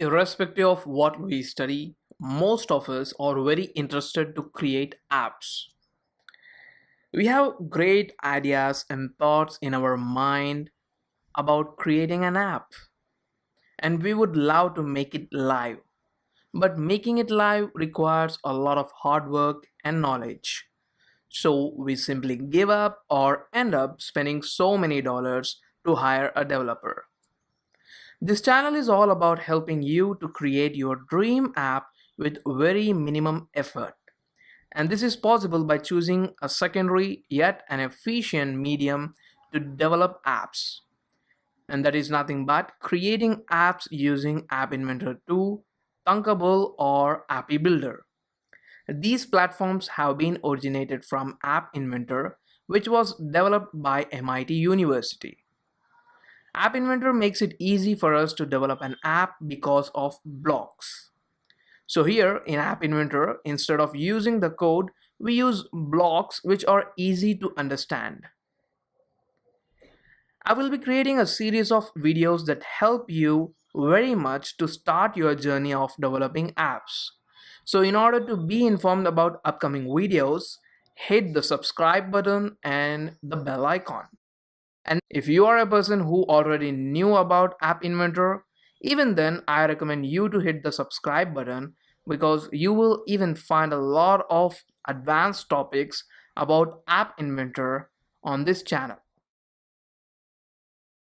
Irrespective of what we study, most of us are very interested to create apps. We have great ideas and thoughts in our mind about creating an app, and we would love to make it live. But making it live requires a lot of hard work and knowledge. So we simply give up or end up spending so many dollars to hire a developer. This channel is all about helping you to create your dream app with very minimum effort. And this is possible by choosing a secondary yet an efficient medium to develop apps. And that is nothing but creating apps using App Inventor 2, Tonkabull, or App Builder. These platforms have been originated from App Inventor, which was developed by MIT University. App Inventor makes it easy for us to develop an app because of blocks. So here in App Inventor, instead of using the code, we use blocks which are easy to understand. I will be creating a series of videos that help you very much to start your journey of developing apps. So in order to be informed about upcoming videos, hit the subscribe button and the bell icon. And if you are a person who already knew about App Inventor, even then I recommend you to hit the subscribe button because you will even find a lot of advanced topics about App Inventor on this channel.